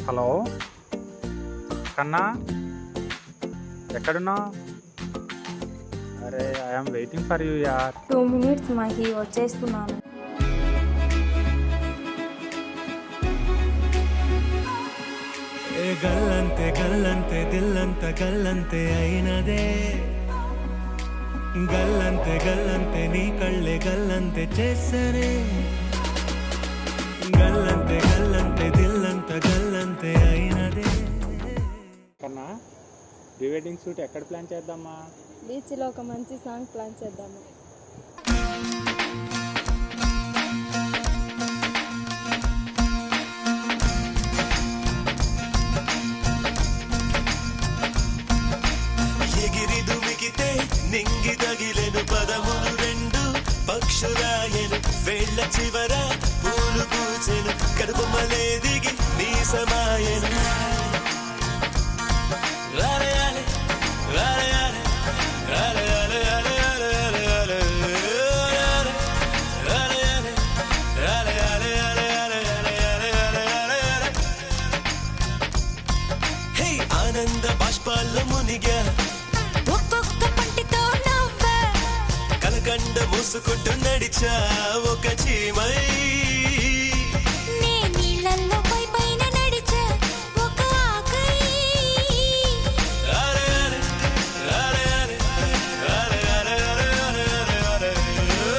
Hello కన్నా, ఎక్కడున్నావు? అరే ఐఎమ్ వెయిటింగ్ ఫర్ యూ యార్. 2 minutes మహి, వచ్చేస్తున్నాను. గల్లంతే గల్లంతే దిల్లంత గల్లంతే అయినదే, గల్లంతే గల్లంతే నీ కళ్ళే గల్లంతే చేసరే, గల్లంతే గల్లంతే దిల్లంత గల్లంతే అయినదే. కన్నా, ప్రీ వెడ్డింగ్ షూట్ ఎక్కడ ప్లాన్ చేద్దామా? బీచ్లో ఒక మంచి సాంగ్ ప్లాన్ చేద్దాము. ఎగిరి దుమికితే నింగి తగిలెను పదములు రెండు పక్షురాయను, వేళ్ళ చివర పూలు పూచెను, కడుపు మలే దిగి నీ సమాయను. ఆనంద బాష్పాల్లో మునిగా ఒక్కొక్క పంటితో నవ్వా, కలకండ మూసుకుంటూ నడిచా ఒక చీమై, నే నీళ్ళల్లో పైన నడిచా ఒక ఆకై.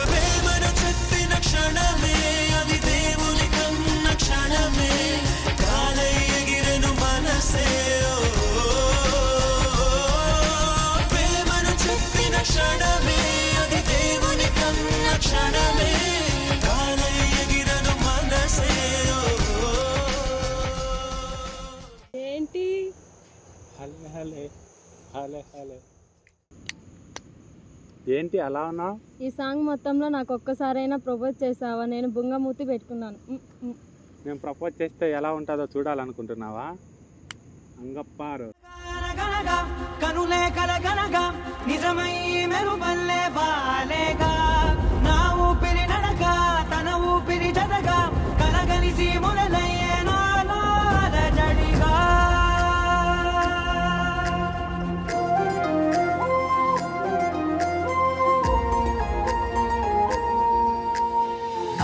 ప్రేమను చెప్పిన క్షణమే అది దేవుని కన్న క్షణమే, కాలై ఎగిరెను మనసే. ప్రేమను చెప్పిన క్షణమే అది దేవుని కన్న క్షణమే, కాలై ఎగిరెను మనసే. ఏంటి? హలే హలే హలే హలే. ఏంటి అలా ఉన్నావు? ఈ సాంగ్ మొత్తంలో నాకు ఒక్కసారైనా ప్రపోజ్ చేసావా? నేను బుంగమూతి పెట్టుకున్నాను. నేను ప్రపోజ్ చేస్తే ఎలా ఉంటుందో చూడాలనుకుంటున్నావా? అంగప్పారు. కనులే కలగనగా నిజమై మెరుపల్లే బాలేగా, నా ఊపిరి నడక తన ఊపిరి జతగా కలగలిసి మొదలయ్యే నాలో అలజడిగా.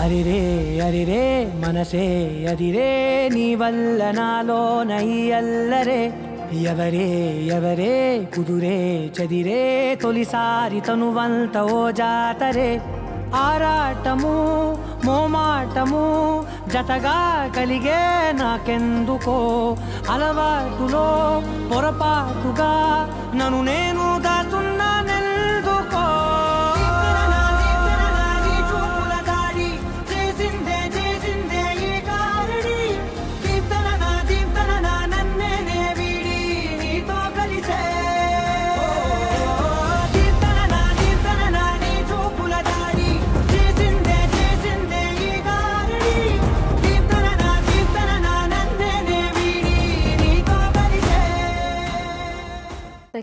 అరిరే అరిరే మనసే అరిరే, నీ వల్ల నాలో నై అల్లరే, ఎవరే ఎవరే కుదురే చదిరే, తొలిసారి తనువంత ఓ జాతరే. ఆరాటము మోమాటము జతగా కలిగే నాకెందుకో, అలవాటులో పొరపాటుగా నన్ను నేను దాస్తున్నానెందుకో.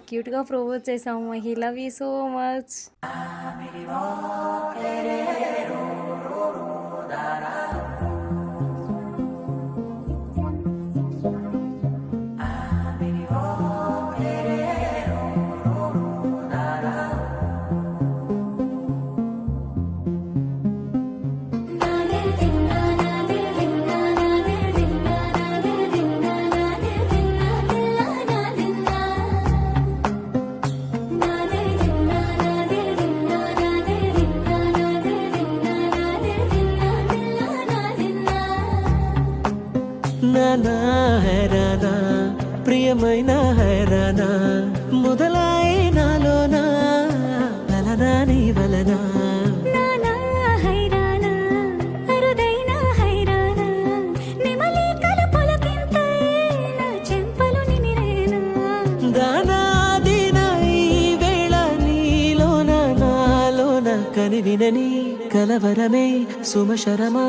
క్యూట్గా ప్రపోజ్ చేసాము Mahi. Love you so much. నానా హైరానా ప్రియమైన హైరానా, మొదలై నాలోనా లలనా నీ వలనా. నానా హైరానా అరుదైన హైరానా, నెమలి కలుపులకింతై నా చెంపలు నిమిరేనా. దానాదిన ఈ వేళ నీలోన నాలోన కనివినని కలవరమే సుమశరమా.